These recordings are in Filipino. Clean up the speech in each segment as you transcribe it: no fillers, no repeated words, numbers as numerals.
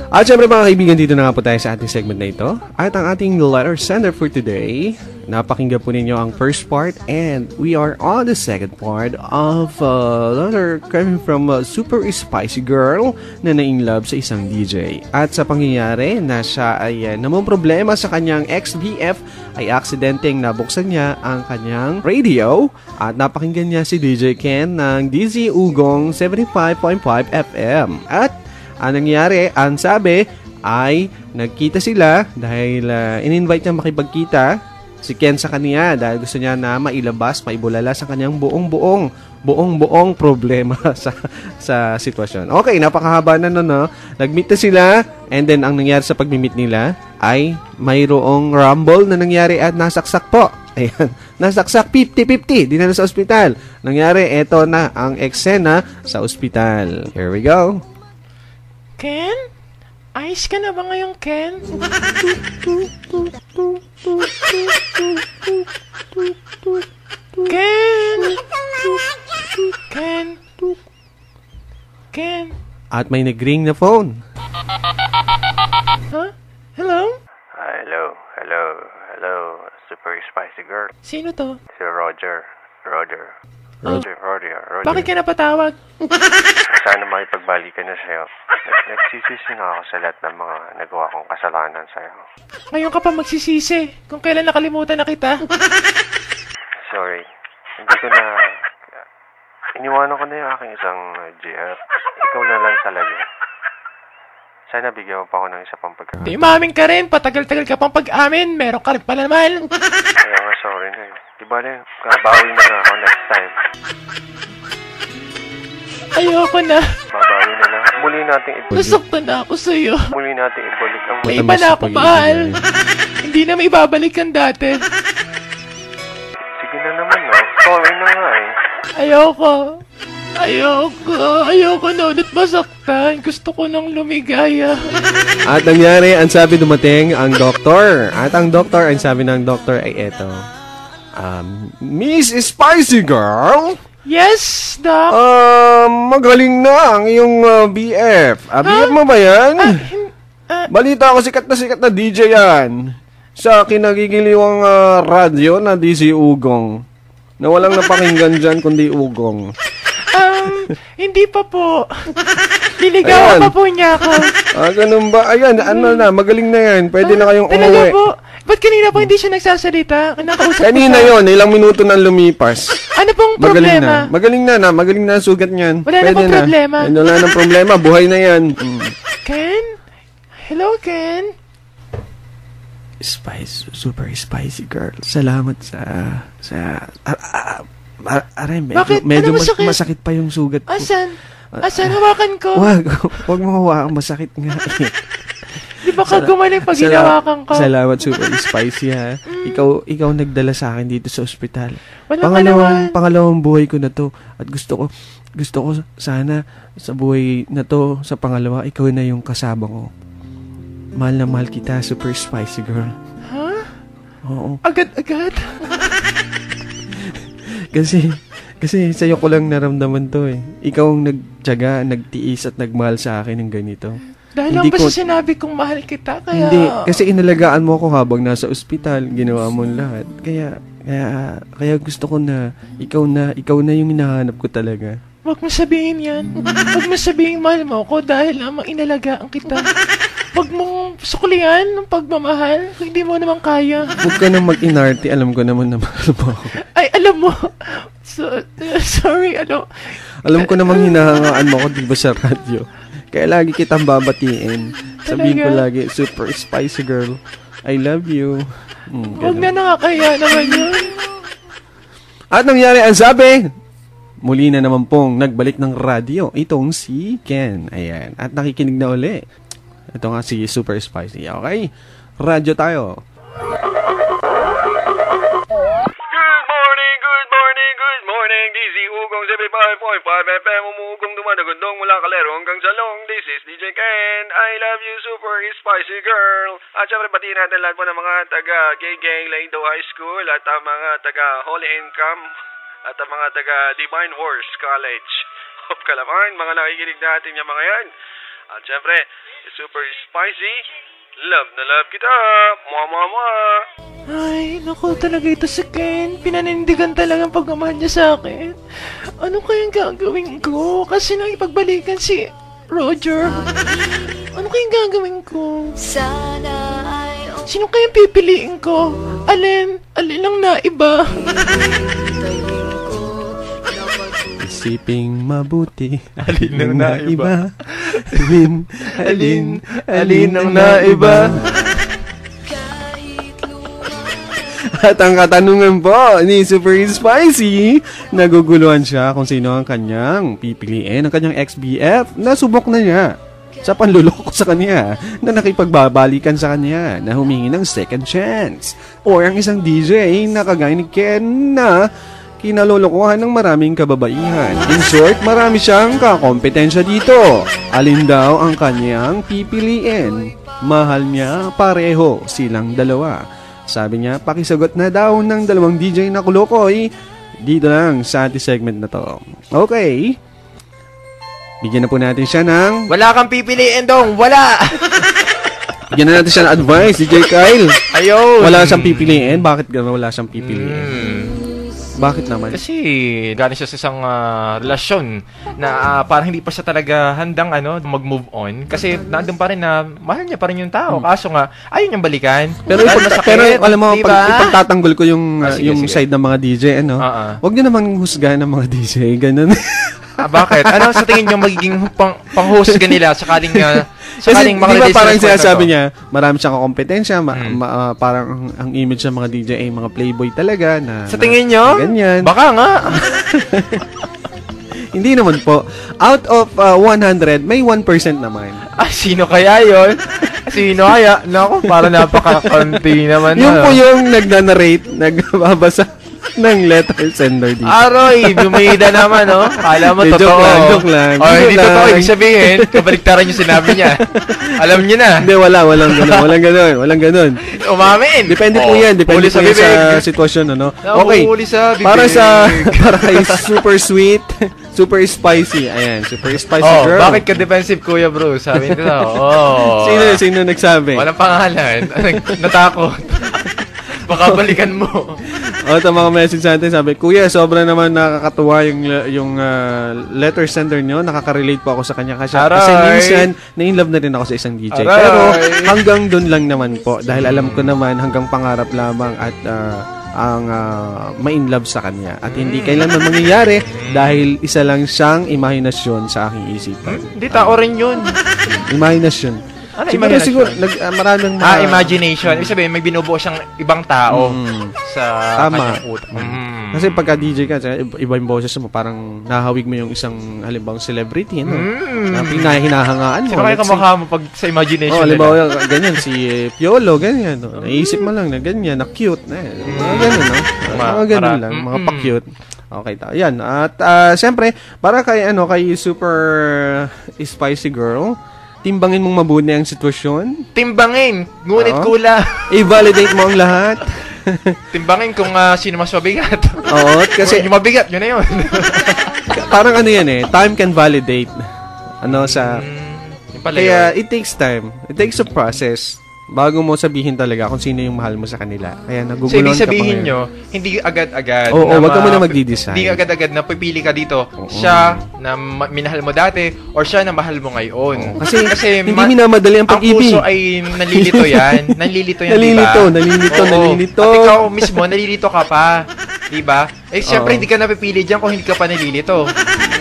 At syempre mga kaibigan, dito na nga po tayo sa ating segment na ito. At ang ating letter sender for today, napakinggan po ninyo ang first part and we are on the second part of letter coming from Super Spicy Girl na na-in-love sa isang DJ. At sa pangyayari na siya ay namang problema sa kanyang ex-BF ay aksidenteng nabuksan niya ang kanyang radio at napakinggan niya si DJ Ken ng DZ Ugong 75.5 FM. At ang nangyari, ang sabi ay nagkita sila dahil in-invite niya makipagkita si Ken sa kanya dahil gusto niya na mailabas, maibulala sa kanyang buong problema sa sitwasyon. Okay, napakahaba na no. Nag-meet na sila and then ang nangyari sa pag-meet nila ay mayroong rumble na nangyari at nasaksak po. Ayan, nasaksak 50-50, dinala sa ospital. Nangyari, eto na ang eksena sa ospital. Here we go. Ken? Ayos ka na ba ngayon, Ken? Ken? Ken? Ken? At may nag-ring na phone. Huh? Hello? Hello, Super Spicy Girl. Sino to? Si Roger. Bakit ka napatawag? Sana makipagbalikan na sa'yo. Nagsisisi na ako sa lahat ng mga nagawa kong kasalanan sa'yo. Ngayon ka pa magsisisi kung kailan nakalimutan na kita. Sorry. Hindi ko na... Iniwanan ko na yung aking isang GF. Ikaw na lang talaga. Sana bigyan mo pa ako ng isa pang pagkakas. Di umamin ka rin. Patagal-tagal ka pang pag-amin. Meron ka rin pala naman. Kaya nga, sorry na. Di ba na, babawi na ako next time. Ayoko na. Babawi na lang. Muli nating ibalik. Nasaktan na ako sa'yo. Muli nating ibalik ang... May iba na ako, mahal. Hindi na may ibabalik ang dati. Sige na naman, no? Sorry na nga, eh. Ayoko na ulit masaktan. Gusto ko nang lumigaya. At nangyari, ang sabi dumating ang doktor. At ang doktor, ang sabi ng doktor ay eto. Miss Spicy Girl? Yes, Doc. Magaling na ang iyong BF. BF mo ba yan? Balita ko sikat na DJ yan. Sa kinagigiliwang radyo na DJ Ugong. Na walang napakinggan dyan kundi Ugong. Hindi pa po. Liligawan pa po niya ako. Ganun ba? Ayan, magaling na yan. Pwede na kayong umuwi. Talaga po? Ba't kanina po hindi siya nagsasalita? Kanina yon, ilang minuto nang lumipas. Ano pong problema? Magaling na ang sugat niyan. Wala na pong problema. Wala na problema, buhay na yan. Ken? Hello, Ken? Super Spicy Girl. Salamat aray, Bakit? medyo Ano masakit pa yung sugat ko. Asan? Hawakan ko. Wag mo hawakan, masakit nga. Di ba ka gumaling pag hinawakan ko? Salamat, Super Spicy, ha. Ikaw nagdala sa akin dito sa ospital. Pangalawang buhay ko na to. At gusto ko sana sa buhay na to, sa pangalawa, ikaw na yung kasama ko. Mahal na mahal kita, Super Spicy Girl. Ha? Oo. Agad-agad? Kasi sa'yo ko lang naramdaman to eh. Ikaw ang nagtiyaga, nagtiis at nagmahal sa akin ng ganito. Dahil lang ba sinabi kong mahal kita? Kaya... Hindi, kasi inalagaan mo ako habang nasa ospital, ginawa mo lahat. Kaya gusto ko na ikaw na yung hinahanap ko talaga. Huwag mo sabihin yan. Huwag mo sabihin mahal mo ako dahil lamang inalagaan kita. Huwag mong suklian ng pagmamahal kung hindi mo naman kaya. Huwag ka nang mag-inarte, alam ko naman na mahal mo ako. Ay, alam mo. Sorry, Alam ko namang hinahangaan mo ako diba sa radyo. Kaya lagi kitang babatiin. Sabihin ko lagi, Super Spicy Girl, I love you. Huwag na nakakaya naman yun. At nangyari ang sabi, muli na naman pong nagbalik ng radyo, itong si Ken. Ayan. At nakikinig na uli. Ito nga si Super Spicy. Okay? Radyo tayo. Good morning. DZ Ugong 75.5 FM. Umugong dumadagundong mula Kalero hanggang Salong. This is DJ Ken. I love you, Super Spicy Girl. At syempre, batiin natin lahat po ng mga taga-Gay Laido High School at ang mga taga-Holy Income at ang mga taga-Divine Horse College of Calaman. Mga nakikinig natin yung mga yan. At syempre, super spicy. Love na love kita. Mwa. Ay, naku talaga ito si Ken. Pinanindigan talaga ang pagmamahal niya sa akin. Ano kayang gagawin ko? Kasi nang ipagbalikan si Roger. Ano kayang gagawin ko? Sino kayang pipiliin ko? Alin lang na iba. Isiping mabuti. Alin ang naiba? Alin ang naiba? At ang katanungan po ni Super Spicy, naguguluhan siya kung sino ang kanyang pipiliin, ang kanyang ex-BF na subok na niya sa panluloko sa kanya, na nakipagbabalikan sa kanya, na humingi ng second chance. O ang isang DJ na kagaya ni Ken na kinalolokohan ng maraming kababaihan. In short, marami siyang kakompetensya dito. Alin daw ang kanyang pipiliin? Mahal niya pareho silang dalawa. Sabi niya, pakisagot na daw ng dalawang DJ na kulokoy dito lang sa ating segment na to. Okay. Bigyan na po natin siya ng... Wala kang pipiliin dong! Wala! Bigyan na natin siya ng advice, DJ Kyle. Ayun! Wala siyang pipiliin? Bakit gano'n wala siyang pipiliin? Bakit naman? Kasi galing siya sa isang relasyon na parang hindi pa siya talaga handang mag-move on. Kasi nandun pa rin na mahal niya pa rin yung tao. Kaso nga, ayun yung balikan. Pero alam mo, diba? ipagtatanggol ko yung sige. side ng mga DJ, Huwag niyo naman husgahan ng mga DJ, ganun. Bakit? Ano sa tingin niyo magiging pang-husga nila sakaling kasi di ba parang sinasabi niya, marami siyang kompetensya, parang ang image ng mga DJ ay mga playboy talaga na... Sa tingin niyo? Ganyan. Baka nga. Hindi naman po. Out of 100, may 1% naman. Sino kaya yon? Sino kaya? Naku, parang napaka-konti naman. Yung po yung nagna-narrate, nagbabasa ng letter sender dito. Aroy, bumida naman, no? Kala mo totoo. Joke lang. Hindi totoo. Ibig sabihin, kabaliktaran yung sinabi niya. Alam niyo na. Hindi, walang ganun. Umamin. Depende po yan. Depende po yan sa sitwasyon, ano? Okay. Para kay super sweet, super spicy. Ayan, super spicy girl. Bakit ka defensive, Kuya Bruce? Sabi nito. Sino nagsabi? Walang pangalan. Natakot. Baka balikan mo. Ito mga message natin, sabi, Kuya, sobra naman nakakatuwa yung letter sender nyo. Nakaka-relate po ako sa kanya. Kasi minsan, na-inlove na rin ako sa isang DJ. Aray. Pero hanggang dun lang naman po. Dahil alam ko naman hanggang pangarap lamang at ang ma-inlove sa kanya. At hindi kailanman mangyayari dahil isa lang siyang imahinasyon sa aking isipan. Hindi, tao rin yun. Imahinasyon. Siguro, maraming imagination. Ibig sabihin, may binubuo siyang ibang tao sa kanyang utak. Kasi pagka DJ ka, iba yung boses mo, parang nahawig mo yung isang halimbang celebrity, no? Na hinahangaan mo. Sino kaya kamukha mo pag sa imagination nila? Halimbawa, ganyan, si Piolo, ganyan. No? Naisip mo lang na ganyan, na cute. Mga ganyan, no? Mga ganyan lang, mga pa-cute. Okay, yan. At siyempre, para kay super spicy girl, timbangin mong mabuti ang sitwasyon. Timbangin, ngunit kula. I-validate mo ang lahat. Timbangin kung sino mas mabigat. Oo, kasi yung mabigat, yun na yun. parang time can validate. Kaya it takes time. It takes a process bago mo sabihin talaga kung sino yung mahal mo sa kanila. Kaya nagugulon ka pa. So, sabihin nyo, hindi agad-agad. Oo, wag ka muna magdi-decide. Hindi agad-agad na pipili ka dito. Siya na minahal mo dati or siya na mahal mo ngayon. Kasi hindi minamadali ang pag-ibig. Ang puso ay nalilito yan. Nalilito yan, Nalilito. At ikaw mismo, nalilito ka pa. Diba? Siyempre, hindi ka napipili dyan kung hindi ka pa nalilito.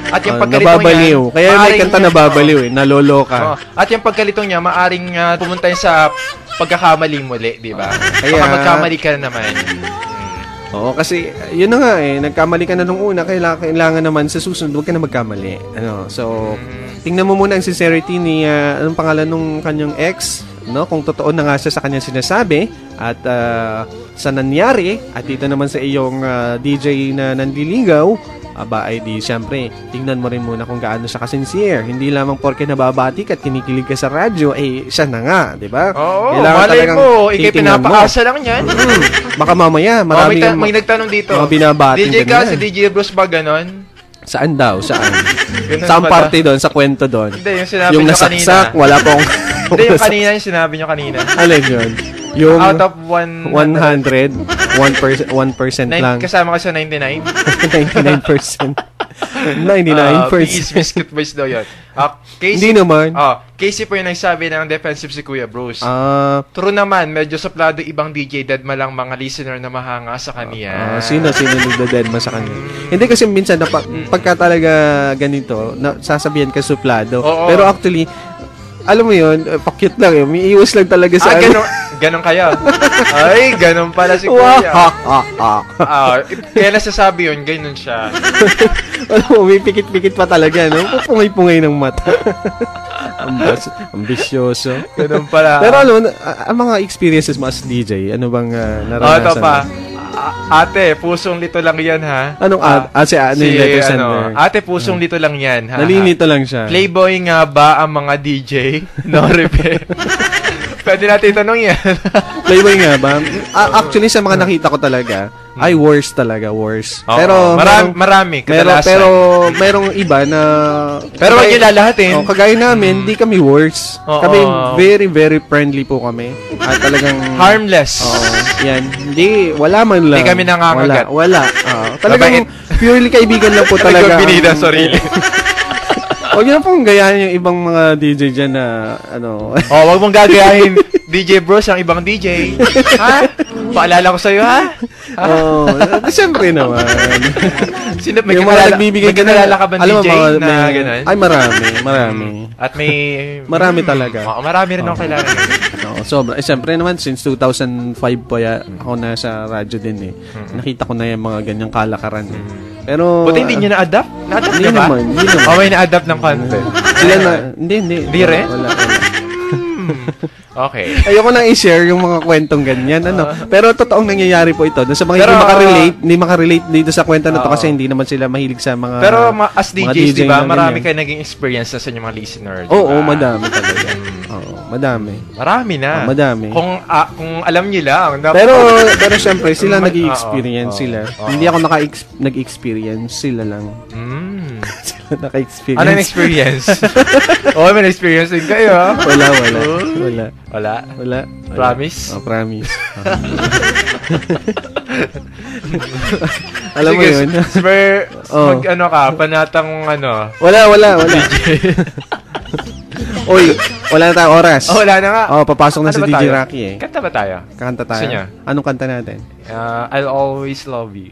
At yung pagkalitong nababaliw. Kaya may kanta nababaliw, naloloka. At yung pagkalitong niya, maaring pumunta sa pagkakamali muli, di ba? Kaya magkamali ka na naman. Oo, kasi yun na nga nagkamali ka na nung una, kailangan naman sa susunod, huwag ka na magkamali. So, tingnan mo muna ang sincerity ni, anong pangalan nung kanyang ex, no? Kung totoo na nga siya sa kanyang sinasabi, at sa nangyari, at dito naman sa iyong DJ na nanliligaw, ay di siyempre, tingnan mo rin muna kung gaano siya ka-sincere. Hindi lamang porke nababati ka at kinikilig ka sa radyo, siya na nga, di ba? Oo, malay mo, ikay pinapaasa lang yan. Baka mamaya, marami may nagtanong dito. Mga binabating DJ ka, si DJ Bruce ba ganon? Saan daw? Saan? Saan parte doon? Sa kwento doon? Hindi, yung sinabi yung nyo nasaksak, kanina. wala pong... Hindi, yung kanina yung sinabi nyo kanina. Alin yun? Yung Out of 100. 1%, 1% lang. Kasama ka sa 99? 99%. 99%. Peace Biscuit Boys daw yun. Casey, Hindi naman. Casey po yung nagsabi ng defensive si Kuya Bruce. True naman, medyo suplado ibang DJ Deadma lang mga listener na mahanga sa kanya. Sino nagda-deadma sa kanya? Hindi kasi minsan, pagka talaga ganito, sasabihan ka suplado. Pero actually, alam mo yun, pa-cute lang yun. May iwas lang talaga sa Ganon kayo. Ay, ganon pala si Kuya. Kaya nasasabi yun, ganon siya. Alam mo, may pikit-pikit pa talaga, no? Pungay-pungay ng mata. Ambisyoso. Ganon pala. Pero alam mo, ang mga experiences mo as DJ, ano bang naranasan? Ito pa. Ate, pusong lito lang yan, ha? Anong letter sender? Ate, pusong lito lang yan, ha? Nalilito lang siya. Playboy nga ba ang mga DJ? No, repair. Pwede natin itanong yan. Playboy nga ba? Actually, sa mga nakita ko talaga, ay worse talaga, worse. Pero marami kadalasan. Pero merong iba na pero wag niyo lalahatin. Kagaya namin, hindi kami worse. Kami very very friendly po kami. At talagang harmless. Yan. Hindi wala man lang. Hindi kami nangangagat. Wala. Talagang purely kaibigan lang po talaga. Binida sarili. Huwag niyo na pong gayahin yung ibang mga DJ dyan na, wag mong gagayahin, DJ Bros, ang ibang DJ. Ha? Paalala ko sa'yo, ha? Siyempre naman. Sino, may nagbibigay kanalala ka ba DJ na gano'n? Ay, marami. At may... Marami talaga. Marami rin ako kailangan. Sobra. Siyempre naman, since 2005 po ako nasa radyo din eh. Nakita ko na yung mga ganyang kalakaran eh. Pero buti hindi nyo na-adapt? Na-adapt hindi ba? Hindi naman. May na-adapt ng content. Sila na, hindi. Hindi rin? Wala. Okay. Ayoko nang i-share yung mga kwentong ganyan, Pero totoong nangyayari po ito. Sa mga hindi makarelate dito sa kwento na to kasi hindi naman sila mahilig sa mga pero as DJs, di ba? Marami kayo naging experience sa inyong mga listeners. Oo, madami talaga. Madami. Marami na. Madami. Kung alam niyo lang. Pero syempre, sila nag-i-experience sila. Hindi ako nag-experience, sila lang. Sila naka-experience. Ano yung experience? May experience din kayo, ha? Wala. Promise? Promise. Alam mo yun? Panatang Wala. Uy, wala na tayong oras. Wala na nga. Papasok na si DJ Rocky eh. Kanta ba tayo? Kakanta tayo. Anong kanta natin? I'll Always Love You.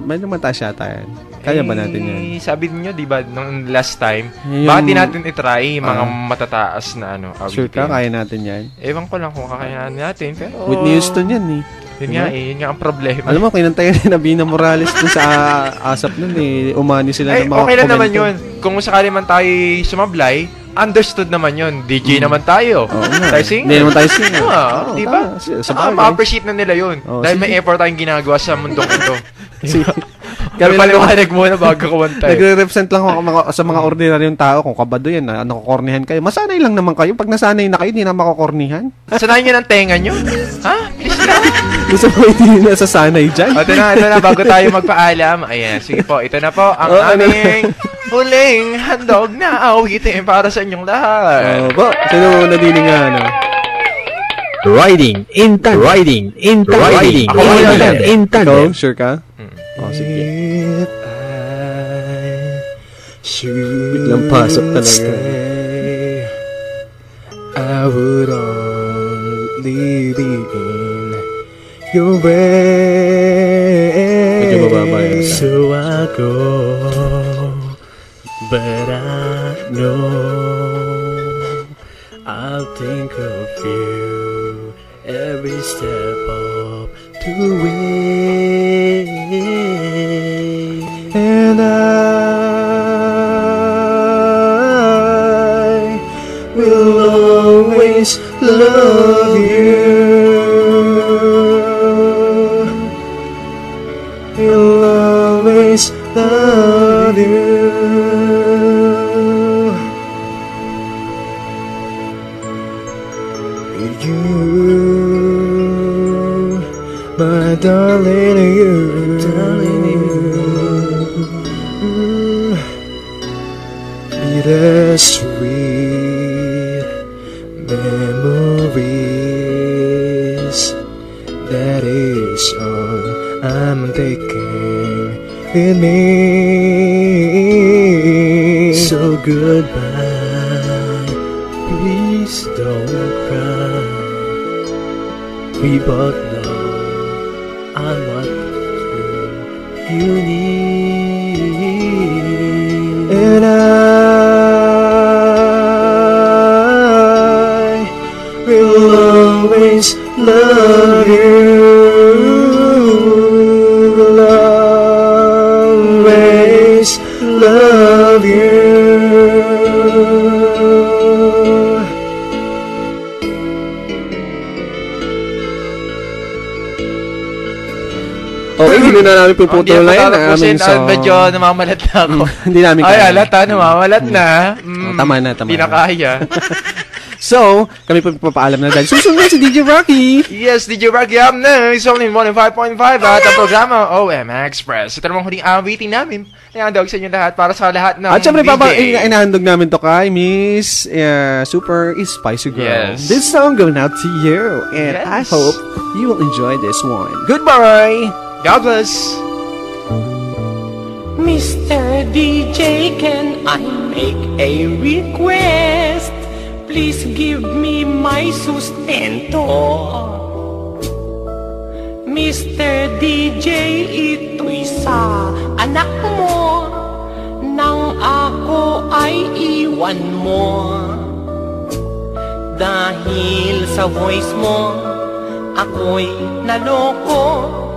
May mataas yata yan. Kaya ba natin yan? Sabi niyo, di ba, nung last time, bakit di natin itry mga matataas na sure ka, kaya natin yan? Ewan ko lang kung kakayanan natin, pero... Whitney Houston yan eh. Yun nga ang problema. Alam mo, kinantayan na Bina Morales dun sa ASAP nun eh. Umani sila ng mga okay lang naman yun. Kung sakali man tayo sumablay, understood naman yun. DJ naman tayo. Tayo singer. Hindi naman tayo singer. Di ba? Ma-appreciate na nila yun. Dahil may effort tayong ginagawa sa mundong ito. Kami paliwanag muna bago kumanta. Nagre-represent lang ako sa mga ordinaryong tao. Kung kabado yan, nakukornihan kayo. Masanay lang naman kayo. Pag nasanay na kayo, hindi na makukornihan. Sanayin nyo ng tenga nyo? Ha? Please lang. Gusto mo hindi nasasanay dyan? Ito na. Bago tayo magpaalam. Ayan, sige po. Ito na po ang aming huling handog na awitin para sa inyong lahat. Sino nadinig nga, Riding in time. Ikaw, sure ka? Sige. Biglang pasok talaga. I would only be in your way. Medyo mababa yan. So I go, but I know I'll think of you every step of the way. And I will always love you. Will always love you. You, my darling, you. Bittersweet in me. So goodbye, please don't cry. We both know I'm what you need, and I will always love you. Will always love you. Okay, hindi na namin puputuloy na aming song. Medyo namamalat na ako. Hindi namin Ay, kaya. alata, namamalat na. Tama na, tama Hindi na na. kaya. So, kami po papaalam na dahil susunod si DJ Rocky. Yes, DJ Rocky up next. Only 105.5 at ang programa OM Express. Ito namang huling awitin namin. Nahandog sa inyo lahat para sa lahat ng At syempre, DJ. inahandog namin to kay Miss Super Spicy Girl. Yes. This song going out to you. And I Yes. hope you will enjoy this one. Goodbye! God bless. Mr. DJ, can I make a request? Please give me my sustento. Mr. DJ, ito'y sa anak mo nang ako ay iwan mo. Dahil sa voice mo, ako'y naloko.